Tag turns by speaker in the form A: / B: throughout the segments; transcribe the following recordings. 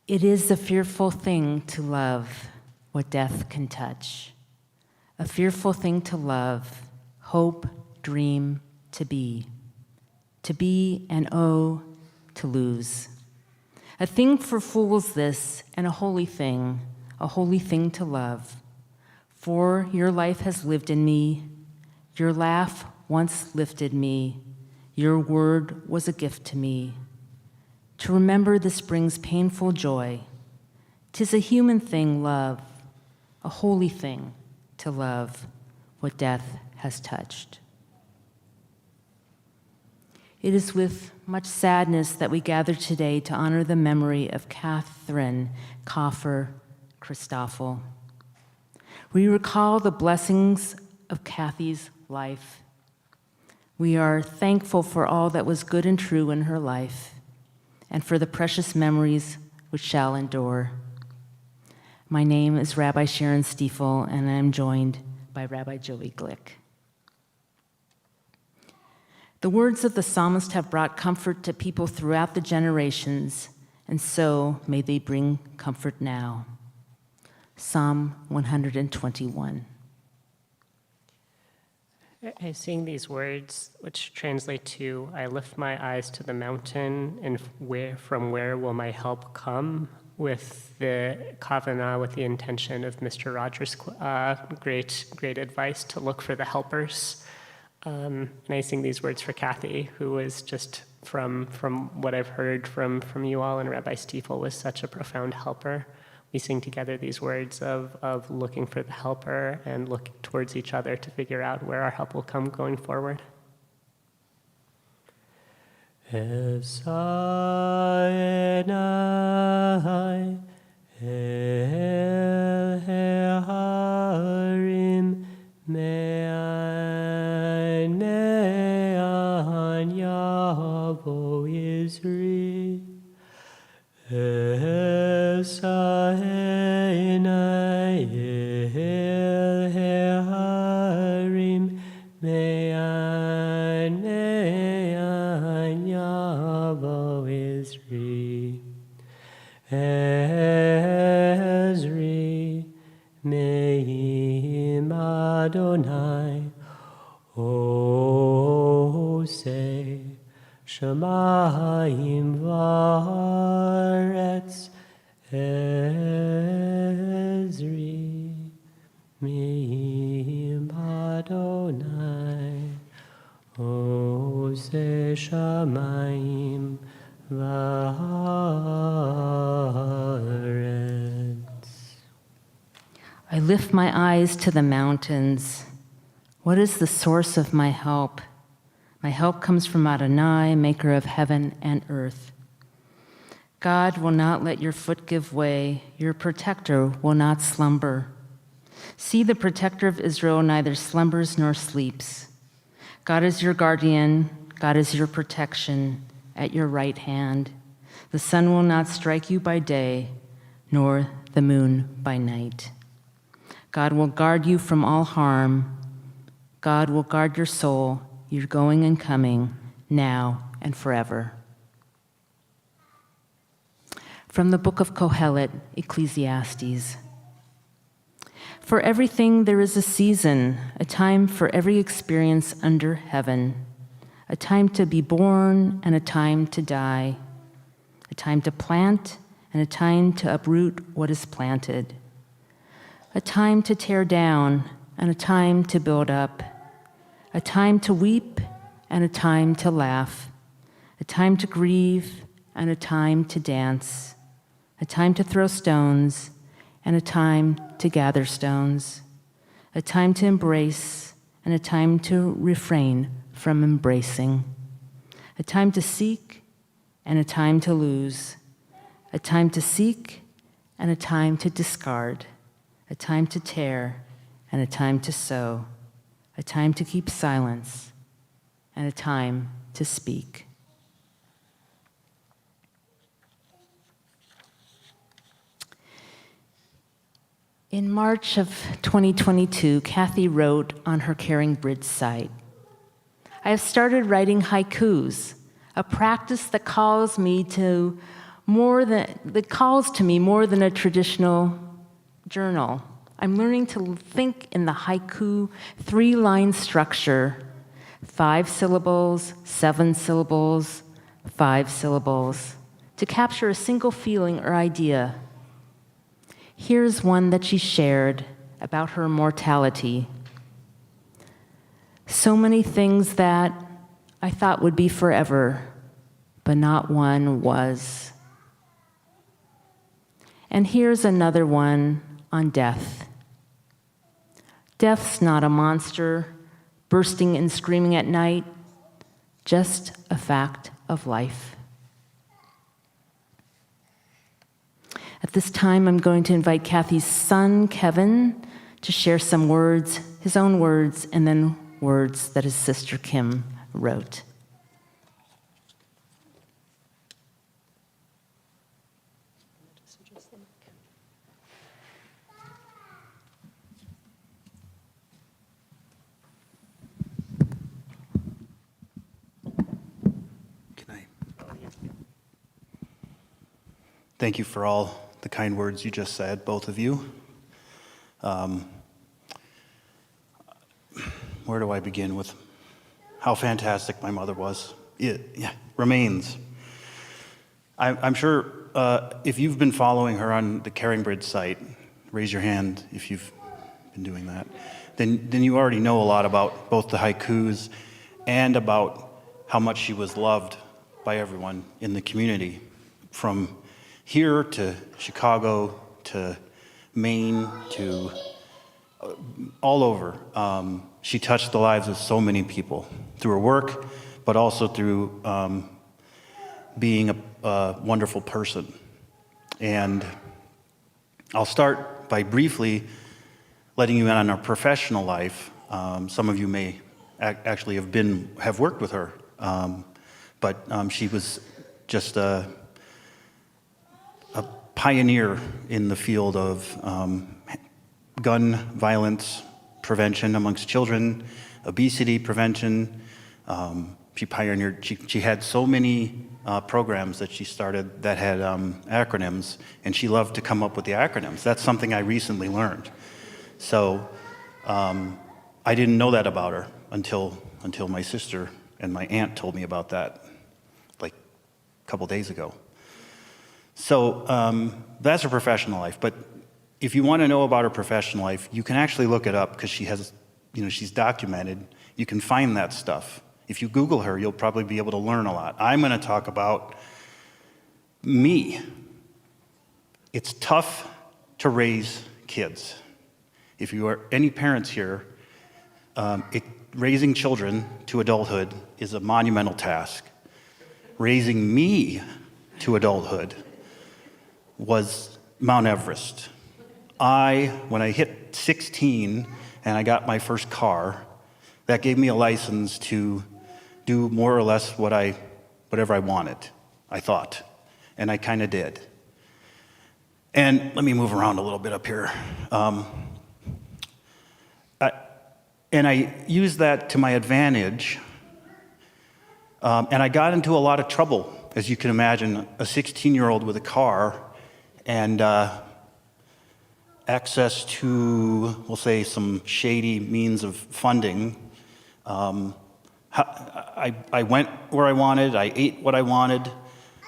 A: It is a fearful thing to love what death can touch. A fearful thing to love, hope, dream, to be and oh, to lose. A thing for fools this, and a holy thing to love. For your life has lived in me, your laugh once lifted me, your word was a gift to me. To remember this brings painful joy. 'Tis a human thing, love, a holy thing to love what death has touched. It is with much sadness that we gather today to honor the memory of Catherine Coffer Christoffel. We recall the blessings of Kathy's life. We are thankful for all that was good and true in her life, and for the precious memories which shall endure. My name is Rabbi Sharon Stiefel, and I am joined by Rabbi Joey Glick. The words of the psalmist have brought comfort to people throughout the generations, and so may they bring comfort now. Psalm 121.
B: I sing these words, which translate to, I lift my eyes to the mountain, and from where will my help come? With the kavanah, with the intention of Mr. Rogers' great advice to look for the helpers. And I sing these words for Kathy, who was just, from what I've heard from you all and Rabbi Stiefel, was such a profound helper. We sing together these words of looking for the helper and looking towards each other to figure out where our help will come going forward. Esaenai el harim me'an yavo Israel. Esaenai el harim me'an yavo Israel. Ezri me'im Adonai Oseh Shamayim v'aretz. Ezri me'im Adonai Oseh Shamayim v'aretz.
A: I lift my eyes to the mountains. What is the source of my help? My help comes from Adonai, maker of heaven and earth. God will not let your foot give way. Your protector will not slumber. See, the protector of Israel neither slumbers nor sleeps. God is your guardian. God is your protection at your right hand. The sun will not strike you by day, nor the moon by night. God will guard you from all harm. God will guard your soul, your going and coming, now and forever. From the book of Kohelet, Ecclesiastes. For everything there is a season, a time for every experience under heaven, a time to be born and a time to die, a time to plant and a time to uproot what is planted, a time to tear down and a time to build up, a time to weep and a time to laugh, a time to grieve and a time to dance, a time to throw stones and a time to gather stones, a time to embrace and a time to refrain from embracing, a time to seek and a time to lose, a time to seek and a time to discard, a time to tear and a time to sow, a time to keep silence and a time to speak. In March of 2022, Kathy wrote on her Caring Bridge site, I have started writing haikus, a practice that calls me to that calls to me more than a traditional journal. I'm learning to think in the haiku 3-line structure: 5 syllables, 7 syllables, 5 syllables, to capture a single feeling or idea. Here's one that she shared about her mortality. So many things that I thought would be forever, but not one was. And here's another one on death. Death's not a monster bursting and screaming at night, just a fact of life. At this time, I'm going to invite Kathy's son, Kevin, to share some words, his own words, and then words that his sister Kim wrote.
C: Thank you for all the kind words you just said, both of you. Where do I begin with how fantastic my mother was? It remains. I'm sure if you've been following her on the Caring Bridge site, raise your hand if you've been doing that, then you already know a lot about both the haikus and about how much she was loved by everyone in the community, from here to Chicago to Maine to all over. She touched the lives of so many people through her work, but also through being a wonderful person. And I'll start by briefly letting you in on her professional life. Some of you may actually have worked with her, but she was just a pioneer in the field of gun violence prevention amongst children, obesity prevention. She pioneered, she had so many programs that she started that had acronyms, and she loved to come up with the acronyms. That's something I recently learned. So I didn't know that about her until my sister and my aunt told me about that like a couple days ago. So that's her professional life. But if you want to know about her professional life, you can actually look it up because she has, she's documented. You can find that stuff. If you Google her, you'll probably be able to learn a lot. I'm going to talk about me. It's tough to raise kids. If you are any parents here, raising children to adulthood is a monumental task. Raising me to adulthood was Mount Everest. When I hit 16 and I got my first car, that gave me a license to do more or less whatever I wanted, I thought. And I kind of did. And let me move around a little bit up here. And I used that to my advantage. And I got into a lot of trouble, as you can imagine, a 16-year-old with a car and access to, we'll say, some shady means of funding. I went where I wanted, I ate what I wanted,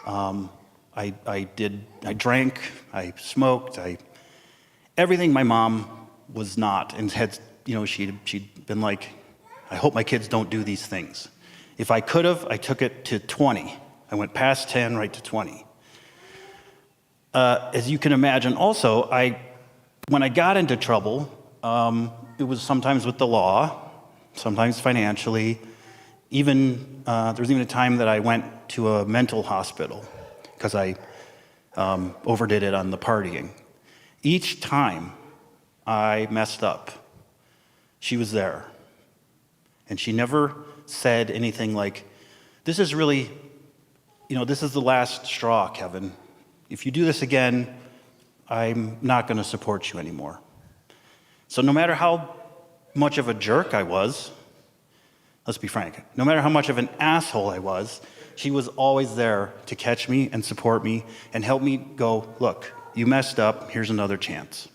C: I drank, I smoked, everything my mom was not, and had, she'd been like, I hope my kids don't do these things. If I could have, I took it to 20. I went past 10 right to 20. As you can imagine, also, when I got into trouble, it was sometimes with the law, sometimes financially. There was even a time that I went to a mental hospital because I overdid it on the partying. Each time I messed up, she was there. And she never said anything like, this is really, this is the last straw, Kevin. If you do this again, I'm not going to support you anymore. So no matter how much of a jerk I was, let's be frank, no matter how much of an asshole I was, she was always there to catch me and support me and help me go, look, you messed up, here's another chance.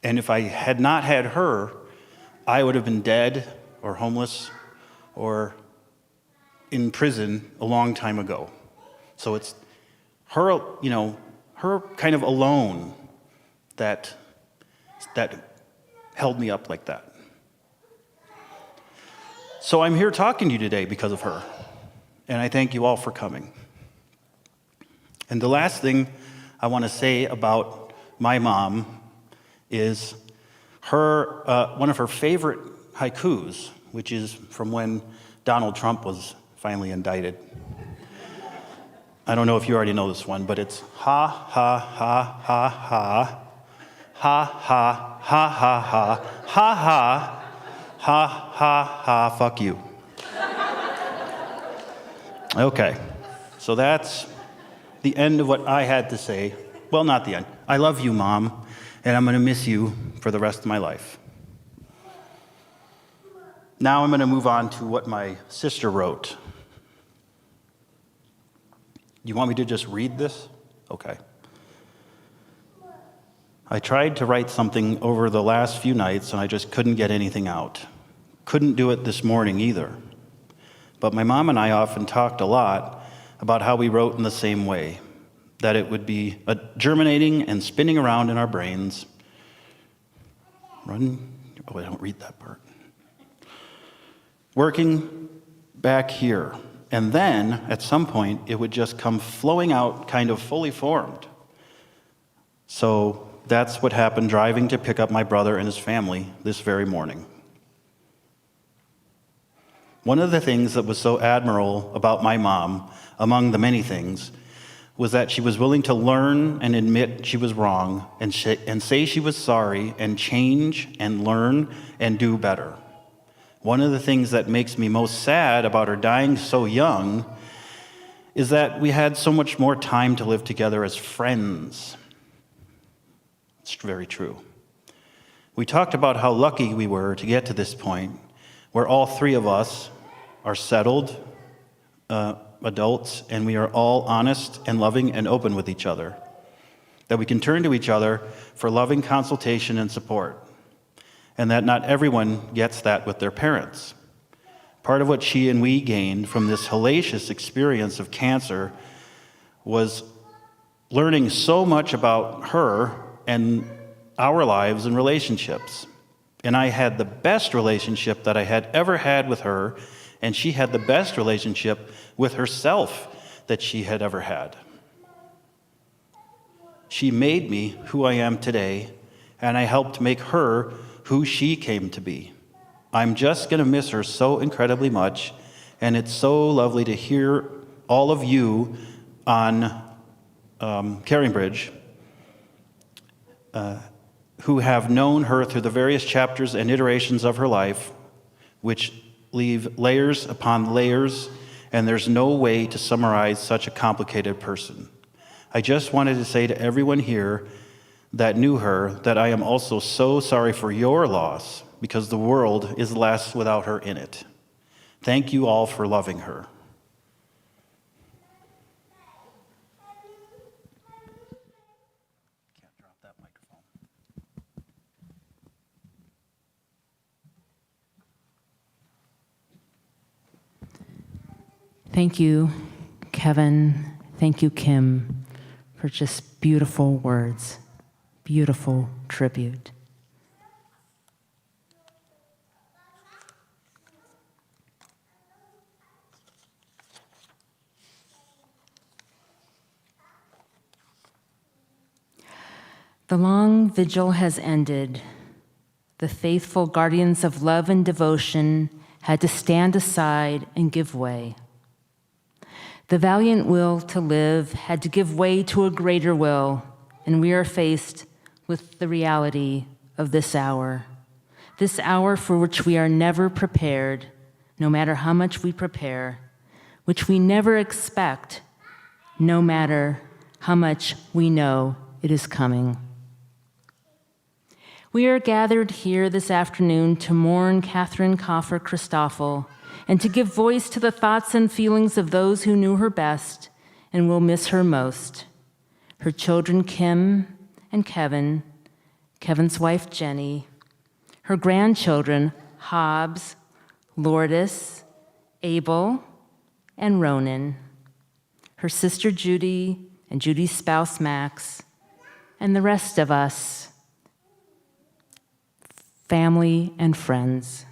C: And if I had not had her, I would have been dead or homeless or in prison a long time ago. So it's her, her kind of alone that held me up like that. So I'm here talking to you today because of her, and I thank you all for coming. And the last thing I want to say about my mom is her one of her favorite haikus, which is from when Donald Trump was finally indicted. I don't know if you already know this one, but it's ha, ha, ha, ha, ha, ha, ha, ha, ha, ha, ha, ha, ha, ha, ha, fuck you. Okay, so that's the end of what I had to say. Well, not the end. I love you, Mom, and I'm going to miss you for the rest of my life. Now I'm going to move on to what my sister wrote. You want me to just read this? Okay. I tried to write something over the last few nights, and I just couldn't get anything out. Couldn't do it this morning either. But my mom and I often talked a lot about how we wrote in the same way, that it would be germinating and spinning around in our brains. I don't read that part. Working back here. And then, at some point, it would just come flowing out, kind of fully formed. So that's what happened driving to pick up my brother and his family this very morning. One of the things that was so admirable about my mom, among the many things, was that she was willing to learn and admit she was wrong and say she was sorry and change and learn and do better. One of the things that makes me most sad about her dying so young is that we had so much more time to live together as friends. It's very true. We talked about how lucky we were to get to this point where all three of us are settled adults and we are all honest and loving and open with each other. That we can turn to each other for loving consultation and support. And that not everyone gets that with their parents. Part of what she and we gained from this hellacious experience of cancer was learning so much about her and our lives and relationships. And I had the best relationship that I had ever had with her, and she had the best relationship with herself that she had ever had. She made me who I am today, and I helped make her who she came to be. I'm just going to miss her so incredibly much, and it's so lovely to hear all of you on Caringbridge who have known her through the various chapters and iterations of her life, which leave layers upon layers, and there's no way to summarize such a complicated person. I just wanted to say to everyone here that knew her that I am also so sorry for your loss, because the world is less without her in it. Thank you all for loving her. Can't drop that microphone.
A: Thank you, Kevin. Thank you, Kim, for just beautiful words. Beautiful tribute. The long vigil has ended. The faithful guardians of love and devotion had to stand aside and give way. The valiant will to live had to give way to a greater will, and we are faced with the reality of this hour for which we are never prepared, no matter how much we prepare, which we never expect, no matter how much we know it is coming. We are gathered here this afternoon to mourn Catherine Coffer Christoffel and to give voice to the thoughts and feelings of those who knew her best and will miss her most. Her children, Kim and Kevin, Kevin's wife, Jenny, her grandchildren, Hobbs, Lourdes, Abel, and Ronan, her sister Judy and Judy's spouse, Max, and the rest of us, family and friends.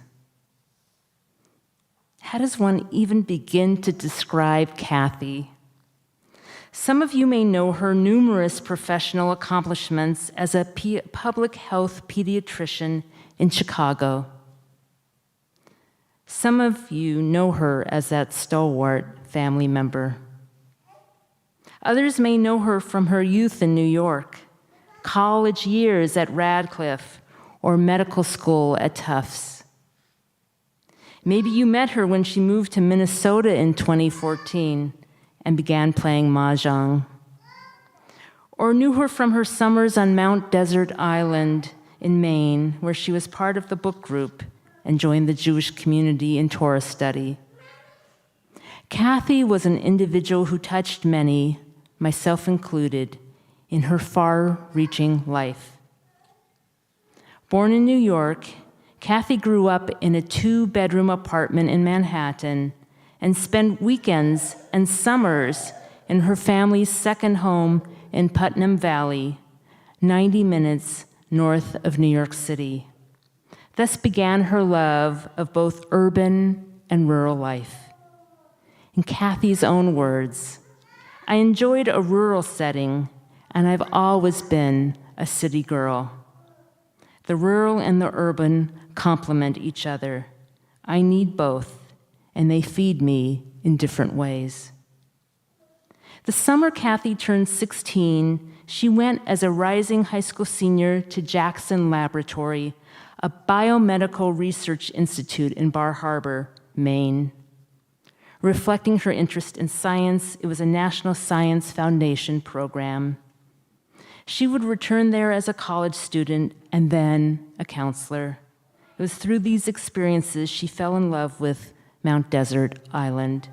A: How does one even begin to describe Kathy? Some of you may know her numerous professional accomplishments as a public health pediatrician in Chicago. Some of you know her as that stalwart family member. Others may know her from her youth in New York, college years at Radcliffe, or medical school at Tufts. Maybe you met her when she moved to Minnesota in 2014 and began playing mahjong. Or knew her from her summers on Mount Desert Island in Maine, where she was part of the book group and joined the Jewish community in Torah study. Kathy was an individual who touched many, myself included, in her far-reaching life. Born in New York, Kathy grew up in a 2-bedroom apartment in Manhattan and spent weekends and summers in her family's second home in Putnam Valley, 90 minutes north of New York City. Thus began her love of both urban and rural life. In Kathy's own words, "I enjoyed a rural setting, and I've always been a city girl. The rural and the urban complement each other. I need both, and they feed me in different ways." The summer Kathy turned 16, she went as a rising high school senior to Jackson Laboratory, a biomedical research institute in Bar Harbor, Maine. Reflecting her interest in science, it was a National Science Foundation program. She would return there as a college student and then a counselor. It was through these experiences she fell in love with Mount Desert Island.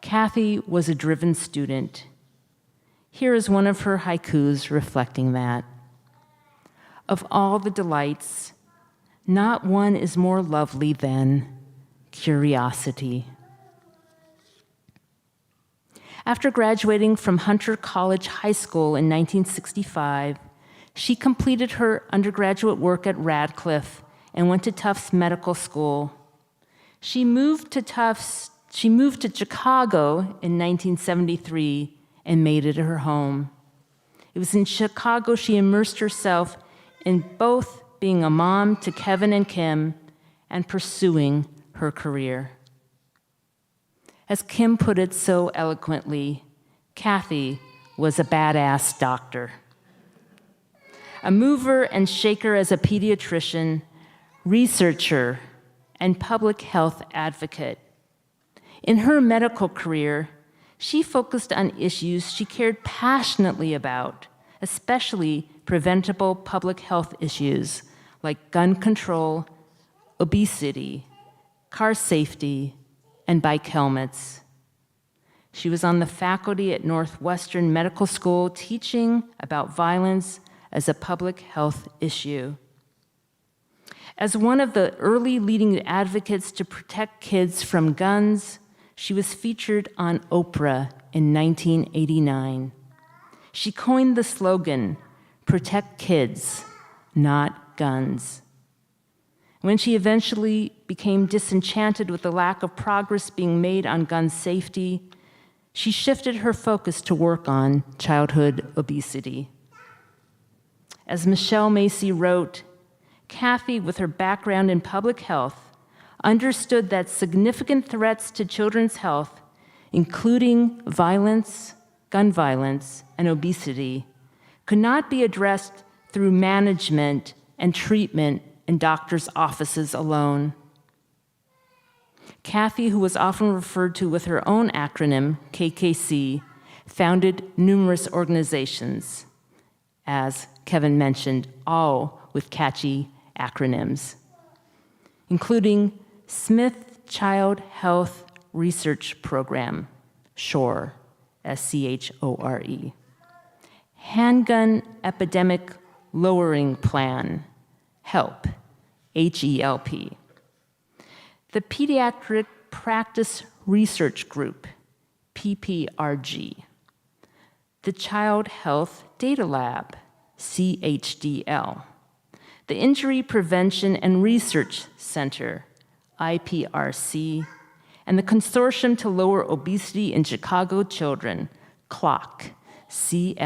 A: Kathy was a driven student. Here is one of her haikus reflecting that. "Of all the delights, not one is more lovely than curiosity." After graduating from Hunter College High School in 1965, she completed her undergraduate work at Radcliffe and went to Tufts Medical School. She moved to Chicago in 1973 and made it her home. It was in Chicago she immersed herself in both being a mom to Kevin and Kim and pursuing her career. As Kim put it so eloquently, Kathy was a badass doctor. A mover and shaker as a pediatrician, researcher, and public health advocate. In her medical career, she focused on issues she cared passionately about, especially preventable public health issues like gun control, obesity, car safety, and bike helmets. She was on the faculty at Northwestern Medical School teaching about violence as a public health issue. As one of the early leading advocates to protect kids from guns, she was featured on Oprah in 1989. She coined the slogan, "Protect kids, not guns." When she eventually became disenchanted with the lack of progress being made on gun safety, she shifted her focus to work on childhood obesity. As Michelle Macy wrote, Kathy, with her background in public health, understood that significant threats to children's health, including violence, gun violence, and obesity, could not be addressed through management and treatment in doctors' offices alone. Kathy, who was often referred to with her own acronym, KKC, founded numerous organizations, as Kevin mentioned, all with catchy acronyms, including Smith Child Health Research Program, SCHORE, S-C-H-O-R-E. Handgun Epidemic Lowering Plan, HELP, H-E-L-P. The Pediatric Practice Research Group, PPRG. The Child Health Data Lab, CHDL. The Injury Prevention and Research Center, IPRC, and the Consortium to Lower Obesity in Chicago Children, CLOCC, C-L-O-C-C.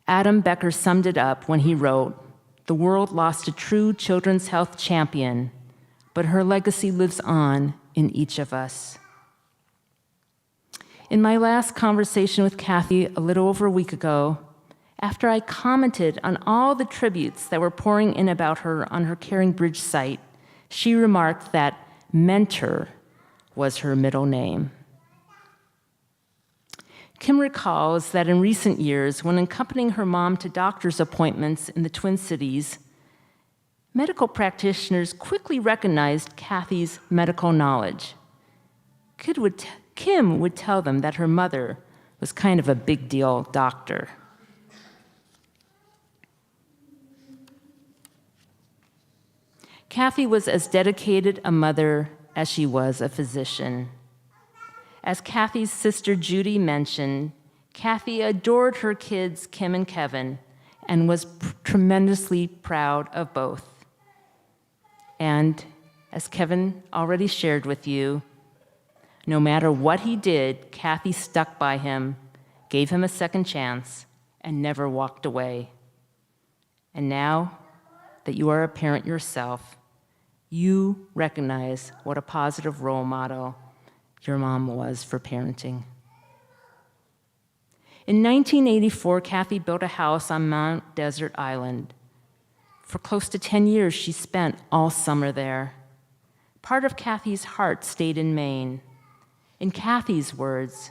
A: Adam Becker summed it up when he wrote, "The world lost a true children's health champion, but her legacy lives on in each of us." In my last conversation with Kathy a little over a week ago, after I commented on all the tributes that were pouring in about her on her Caring Bridge site, she remarked that Mentor was her middle name. Kim recalls that in recent years, when accompanying her mom to doctor's appointments in the Twin Cities, medical practitioners quickly recognized Kathy's medical knowledge. Kim would tell them that her mother was kind of a big deal doctor. Kathy was as dedicated a mother as she was a physician. As Kathy's sister Judy mentioned, Kathy adored her kids, Kim and Kevin, and was tremendously proud of both. And as Kevin already shared with you, no matter what he did, Kathy stuck by him, gave him a second chance, and never walked away. And now that you are a parent yourself, you recognize what a positive role model your mom was for parenting. In 1984, Kathy built a house on Mount Desert Island. For close to 10 years, she spent all summer there. Part of Kathy's heart stayed in Maine. In Kathy's words,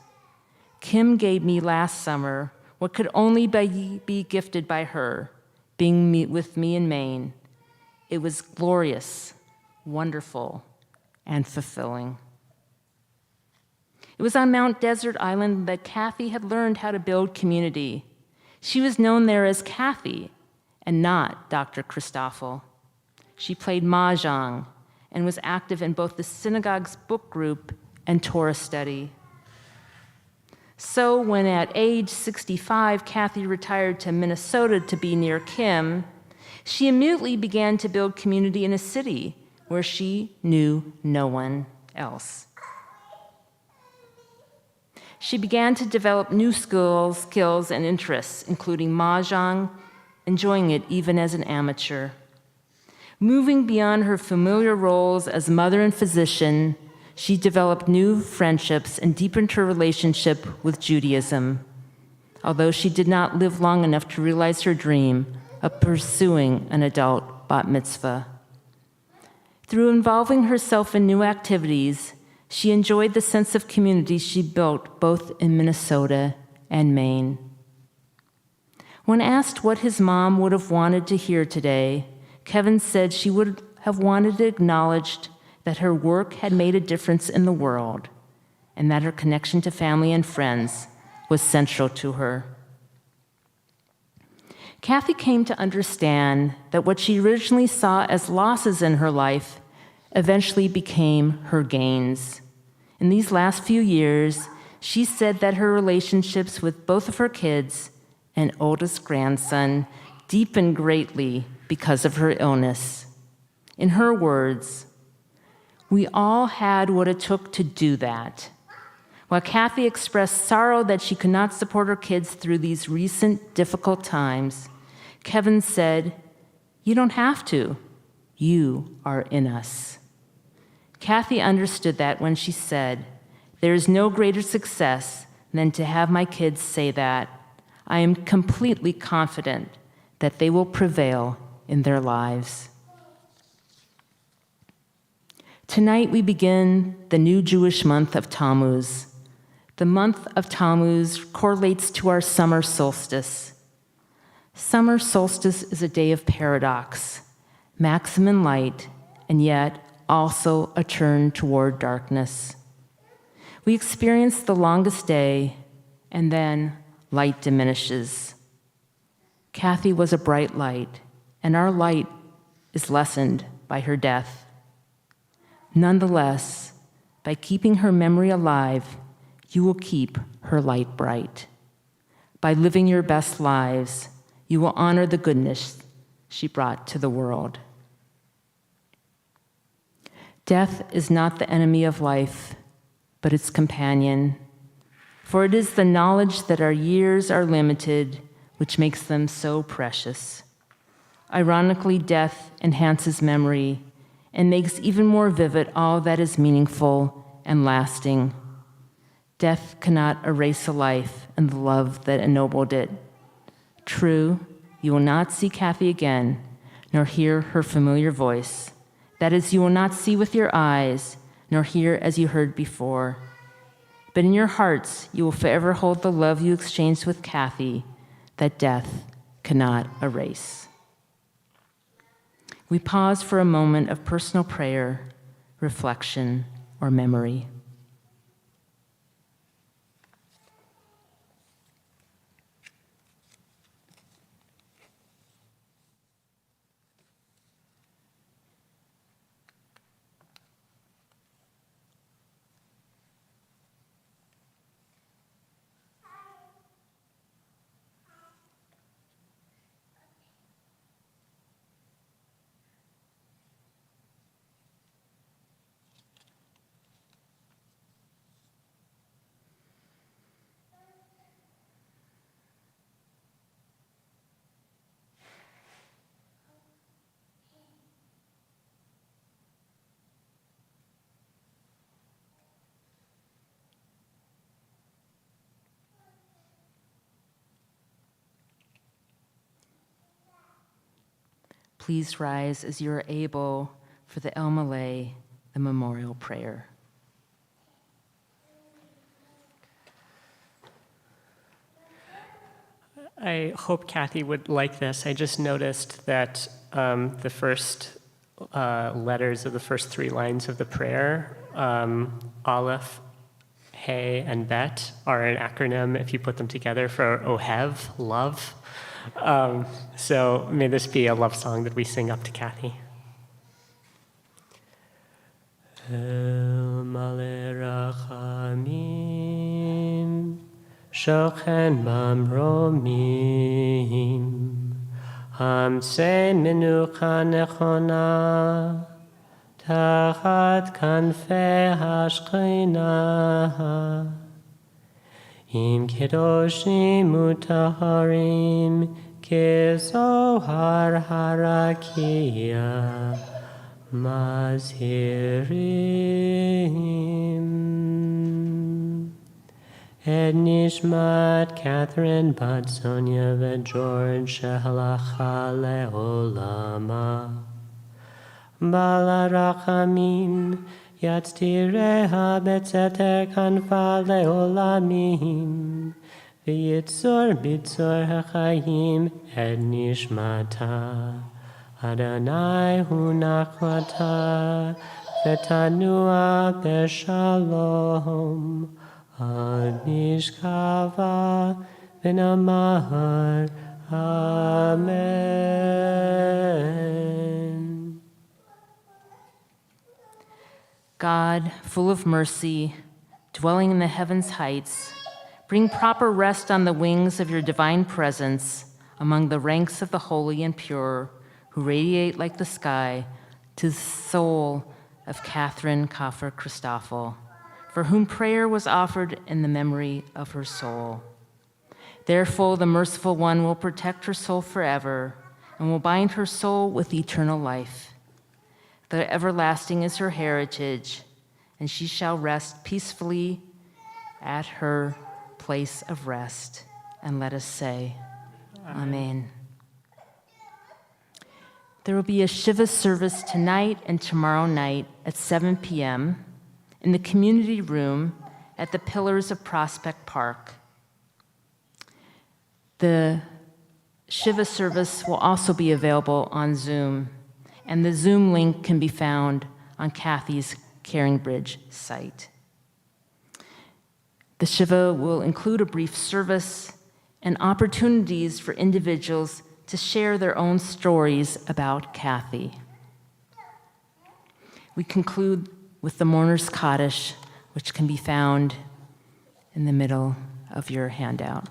A: "Kim gave me last summer what could only be gifted by her, being with me in Maine. It was glorious, wonderful, and fulfilling." It was on Mount Desert Island that Kathy had learned how to build community. She was known there as Kathy and not Dr. Christoffel. She played mahjong and was active in both the synagogue's book group and Torah study. So when at age 65, Kathy retired to Minnesota to be near Kim, she immediately began to build community in a city where she knew no one else. She began to develop new skills and interests, including mahjong, enjoying it even as an amateur. Moving beyond her familiar roles as mother and physician, she developed new friendships and deepened her relationship with Judaism, although she did not live long enough to realize her dream of pursuing an adult bat mitzvah. Through involving herself in new activities, she enjoyed the sense of community she built both in Minnesota and Maine. When asked what his mom would have wanted to hear today, Kevin said she would have wanted it acknowledged that her work had made a difference in the world and that her connection to family and friends was central to her. Kathy came to understand that what she originally saw as losses in her life eventually became her gains. In these last few years, she said that her relationships with both of her kids and oldest grandson deepened greatly because of her illness. In her words, "We all had what it took to do that." While Kathy expressed sorrow that she could not support her kids through these recent difficult times, Kevin said, "You don't have to. You are in us." Kathy understood that when she said, "There is no greater success than to have my kids say that. I am completely confident that they will prevail in their lives." Tonight we begin the new Jewish month of Tammuz. The month of Tammuz correlates to our summer solstice. Summer solstice is a day of paradox. maximum light, and yet also a turn toward darkness. We experience the longest day, and then light diminishes. Kathy was a bright light, and our light is lessened by her death. Nonetheless, by keeping her memory alive, you will keep her light bright. By living your best lives, you will honor the goodness she brought to the world. Death is not the enemy of life, but its companion. For it is the knowledge that our years are limited which makes them so precious. Ironically, death enhances memory and makes even more vivid all that is meaningful and lasting. Death cannot erase a life and the love that ennobled it. True, you will not see Kathy again, nor hear her familiar voice. That is, you will not see with your eyes, nor hear as you heard before. But in your hearts, you will forever hold the love you exchanged with Kathy that death cannot erase. We pause for a moment of personal prayer, reflection, or memory. Please rise as you are able for the El Malay, the memorial prayer.
B: I hope Kathy would like this. I just noticed that the first letters of the first three lines of the prayer, Aleph, Hey, and Bet, are an acronym, if you put them together, for Ohev, love. So may this be a love song that we sing up to Kathy. El Malay Rachamim, Shochen Mamromim, Hamsei Menucha Nechona, Tachat Kanfei Hashchina, Im Kedoshim Utaharim, Kezohar Harakia, Mazhirim. Et Nishmat Catherine Bat Sonia Ve George Shehalacha Leolama, Bala Rachamim, Yatztireha Betzeter Kanfa Leolamim, V'yitzor Bitzor HaChayim Et Nishmata, Adonai Hu Nachlata, V'tanua B'Shalom, Ad Nishkava V'namahar, Amen.
A: God, full of mercy, dwelling in the heavens' heights, bring proper rest on the wings of your divine presence among the ranks of the holy and pure who radiate like the sky to the soul of Catherine Kaffer Christoffel, for whom prayer was offered in the memory of her soul. Therefore, the merciful one will protect her soul forever and will bind her soul with eternal life. The everlasting is her heritage, and she shall rest peacefully at her place of rest. And let us say, Amen. There will be a Shiva service tonight and tomorrow night at 7 p.m. in the community room at the Pillars of Prospect Park. The Shiva service will also be available on Zoom. and the Zoom link can be found on Kathy's Caring Bridge site. The Shiva will include a brief service and opportunities for individuals to share their own stories about Kathy. We conclude with the Mourner's Kaddish, which can be found in the middle of your handout.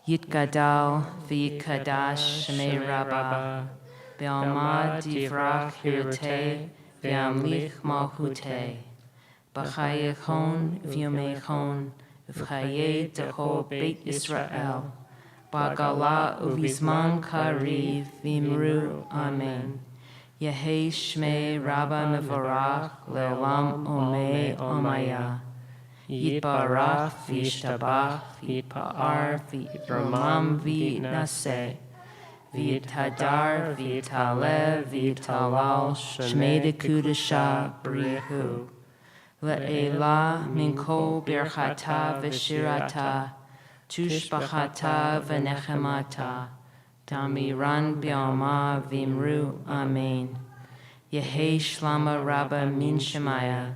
A: Yitgadal v'yitkadash shemei Rabbah, ve'almad divrach hirutei, ve'amlich malchutei, b'chayechon v'yomechon, v'chayei teho beit Yisrael, b'gala uvizman kariv v'imru amen. Yehei shmei Rabbah mevorach le'olam omei omaya. Yitbarach v'yishtabach v'yitpa'ar v'yitramam v'yitnaseh v'yithadar v'yitale v'yitalal shmei dekudesha brihu le'ela min kol birchata v'shirata tushbachata v'nechemata Damiran bi'alma v'imru amen. Yehei shlama Rabbah min shemaya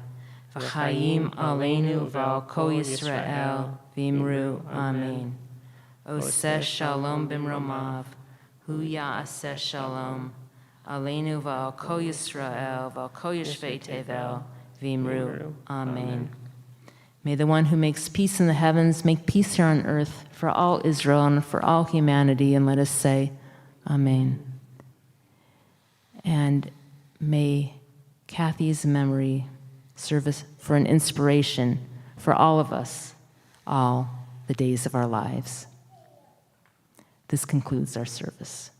A: V'chayim aleinu v'al kol Yisrael v'imru amen. Oseh shalom b'mromav, hu ya'aseh shalom, aleinu v'al kol Yisrael v'al kol yeshvei tevel v'imru amen. May the one who makes peace in the heavens make peace here on earth for all Israel and for all humanity, and let us say, amen. And may Kathy's memory service for an inspiration for all of us, all the days of our lives. This concludes our service.